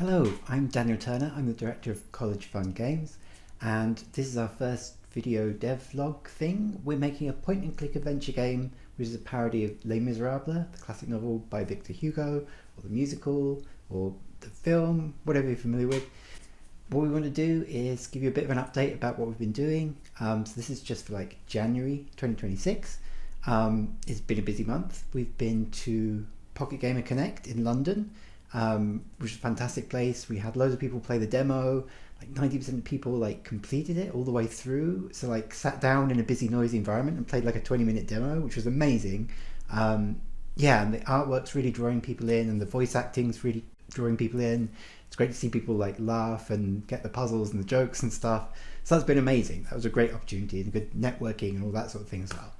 Hello, I'm Daniel Turner. I'm the director of College Fun Games, and this is our first video devlog thing. We're making a point-and-click adventure game, which is a parody of Les Miserables, the classic novel by Victor Hugo, or the musical, or the film, whatever you're familiar with. What we want to do is give you a bit of an update about what we've been doing. So this is just for like January 2026. It's been a busy month. We've been to Pocket Gamer Connect in London, which is a fantastic place. We had loads of people play the demo. Like 90% of people like completed it all the way through. So like sat down in a busy, noisy environment and played like a 20-minute demo, which was amazing. Yeah, and the artwork's really drawing people in, and the voice acting's really drawing people in. It's great to see people like laugh and get the puzzles and the jokes and stuff. So that's been amazing. That was a great opportunity and good networking and all that sort of thing as well.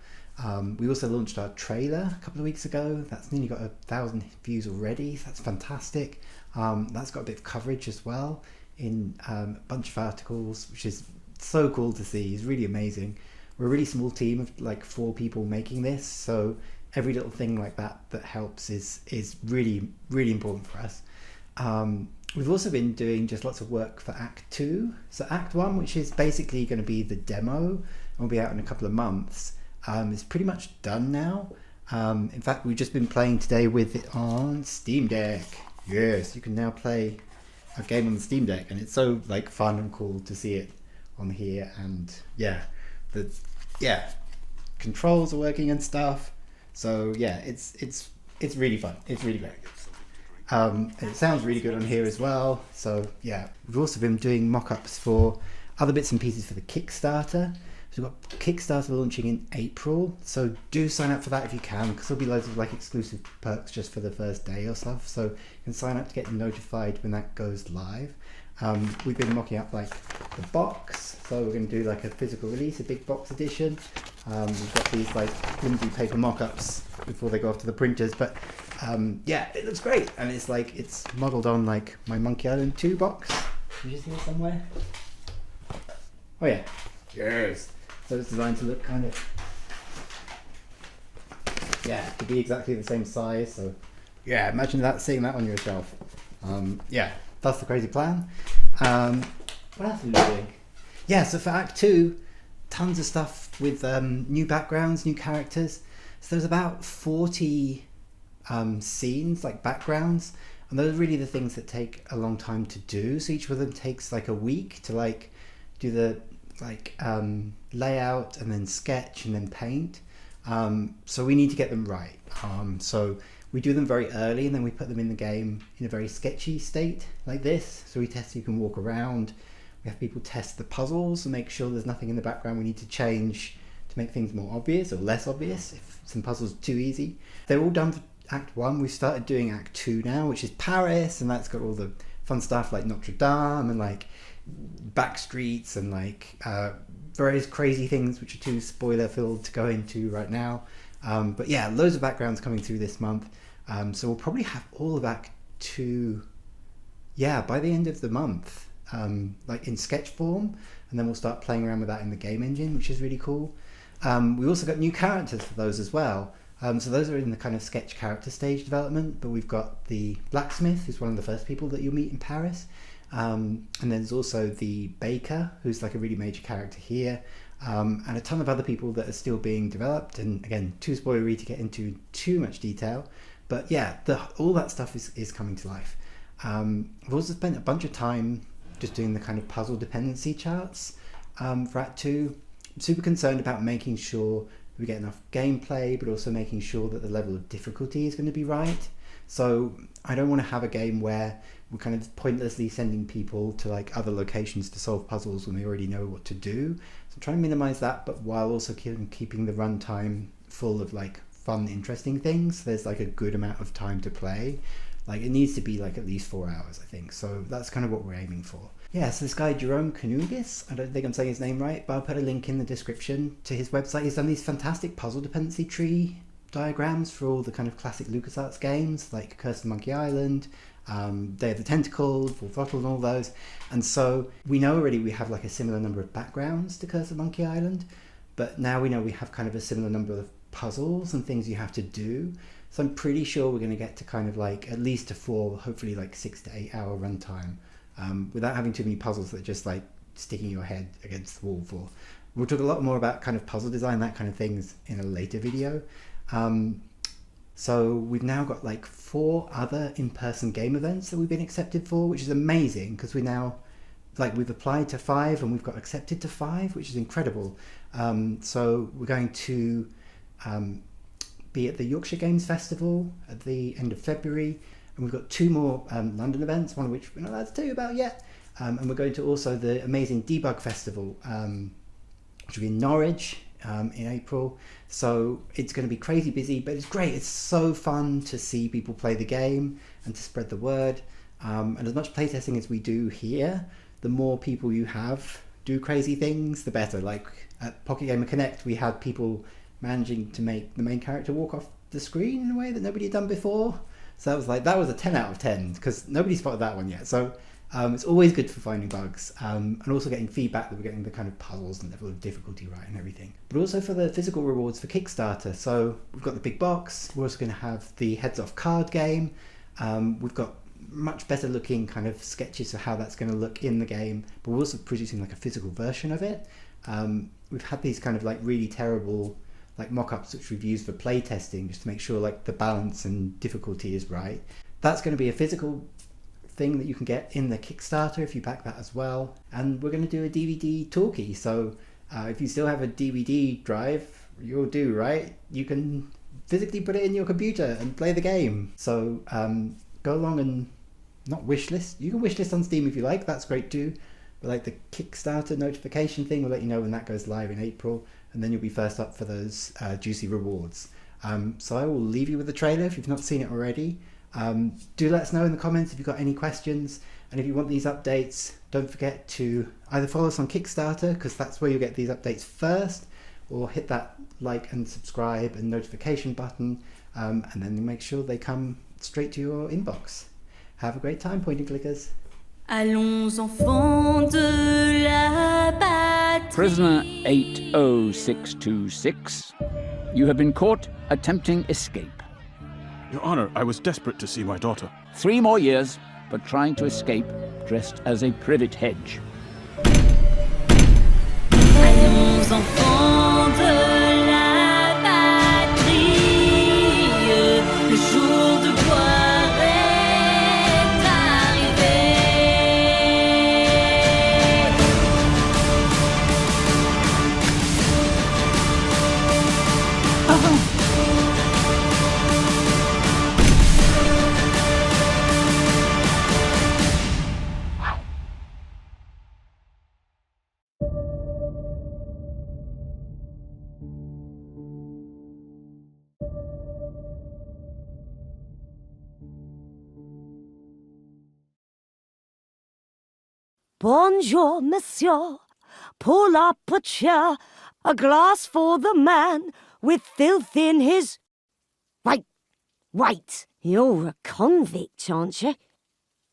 We also launched our trailer a couple of weeks ago. That's nearly got 1,000 views already. So that's fantastic. That's got a bit of coverage as well in a bunch of articles, which is so cool to see. It's really amazing. We're a really small team of like 4 people making this, so every little thing like that helps is really, really important for us. We've also been doing just lots of work for Act 2. So Act 1, which is basically going to be the demo, and will be out in a couple of months, is pretty much done now. In fact, we've just been playing today with it on Steam Deck. Yes, you can now play a game on the Steam Deck, and it's so like fun and cool to see it on here. And yeah, controls are working and stuff. So yeah, it's really fun. It's really great. It sounds really good on here as well. So yeah, we've also been doing mock-ups for other bits and pieces for the Kickstarter. So we've got Kickstarter launching in April, so do sign up for that if you can, because there'll be loads of like exclusive perks just for the first day or stuff. So you can sign up to get notified when that goes live. We've been mocking up like the box, so we're going to do like a physical release, a big box edition. We've got these like flimsy paper mock-ups before they go off to the printers, but yeah, it looks great, and it's like it's modelled on like my Monkey Island 2 box, which is here somewhere. Oh yeah, yes. So it's designed to look kind of, yeah, to be exactly the same size. So yeah, imagine that, seeing that on your shelf. Yeah, that's the crazy plan. What else are we doing? Yeah, so for Act 2, tons of stuff with new backgrounds, new characters. So there's about 40 scenes, like backgrounds, and those are really the things that take a long time to do. So each of them takes like a week to like do the layout and then sketch and then paint. So we need to get them right. So we do them very early, and then we put them in the game in a very sketchy state like this. So we test, you can walk around. We have people test the puzzles and make sure there's nothing in the background we need to change to make things more obvious or less obvious if some puzzles are too easy. They're all done for Act 1. We've started doing Act 2 now, which is Paris, and that's got all the fun stuff like Notre Dame and like back streets and like various crazy things which are too spoiler filled to go into right now. But yeah, loads of backgrounds coming through this month. So we'll probably have all of Act 2, yeah, by the end of the month, like in sketch form, and then we'll start playing around with that in the game engine, which is really cool. We also got new characters for those as well. So those are in the kind of sketch character stage development, but we've got the blacksmith, who's one of the first people that you'll meet in Paris. And there's also the baker, who's like a really major character here, and a ton of other people that are still being developed, and again, too spoilery to get into too much detail, but yeah, all that stuff is coming to life. I've also spent a bunch of time just doing the kind of puzzle dependency charts for Act 2. I'm super concerned about making sure we get enough gameplay, but also making sure that the level of difficulty is going to be right. So I don't want to have a game where we're kind of pointlessly sending people to like other locations to solve puzzles when they already know what to do. So I'm trying to minimize that, but while also keeping the runtime full of like fun, interesting things. So there's like a good amount of time to play. Like it needs to be like at least 4 hours, I think. So that's kind of what we're aiming for. Yeah, so this guy Jerome Canugis, I don't think I'm saying his name right, but I'll put a link in the description to his website. He's done these fantastic puzzle dependency tree diagrams for all the kind of classic LucasArts games like Curse of Monkey Island, Day of the Tentacle, Full Throttle and all those. And so we know already we have like a similar number of backgrounds to Curse of Monkey Island, but now we know we have kind of a similar number of puzzles and things you have to do. So I'm pretty sure we're going to get to kind of like at least a 4, hopefully like 6 to 8 hour runtime, without having too many puzzles that are just like sticking your head against the wall for. We'll talk a lot more about kind of puzzle design, that kind of things in a later video. So we've now got like 4 other in-person game events that we've been accepted for, which is amazing because we've applied to 5 and we've got accepted to 5, which is incredible. So we're going to be at the Yorkshire Games Festival at the end of February, and we've got 2 more London events, one of which we're not allowed to tell you about yet. And we're going to also the amazing Debug Festival, which will be in Norwich in April. So it's going to be crazy busy, but it's great. It's so fun to see people play the game and to spread the word. And as much playtesting as we do here, the more people you have do crazy things, the better. Like at Pocket Gamer Connect, we had people managing to make the main character walk off the screen in a way that nobody had done before. So that was a 10 out of 10 because nobody spotted that one yet. So it's always good for finding bugs, and also getting feedback that we're getting the kind of puzzles and level of difficulty right and everything. But also for the physical rewards for Kickstarter. So we've got the big box. We're also going to have the Heads Off card game. We've got much better looking kind of sketches of how that's going to look in the game, but we're also producing like a physical version of it. We've had these kind of like really terrible like mock-ups which we've used for play testing just to make sure like the balance and difficulty is right. That's going to be a physical thing that you can get in the Kickstarter if you back that as well. And we're going to do a DVD talkie, so if you still have a DVD drive, you'll do, right? You can physically put it in your computer and play the game. So go along and not wishlist. You can wishlist on Steam if you like, that's great too. But like the Kickstarter notification thing will let you know when that goes live in April, and then you'll be first up for those juicy rewards. So I will leave you with the trailer if you've not seen it already. Do let us know in the comments if you've got any questions, and if you want these updates, don't forget to either follow us on Kickstarter, because that's where you'll get these updates first, or hit that like and subscribe and notification button, and then make sure they come straight to your inbox. Have a great time, pointing clickers. Allons enfants de la patrie. Prisoner 80626, you have been caught attempting escape. Your Honor, I was desperate to see my daughter. 3 more years for trying to escape dressed as a privet hedge. Allons enfants de la patrie. Le jour de gloire est arrivé. Bonjour, monsieur. Pull up a chair, a glass for the man with filth in his... Wait, you're a convict, aren't you?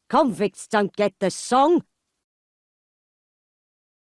Convicts don't get the song.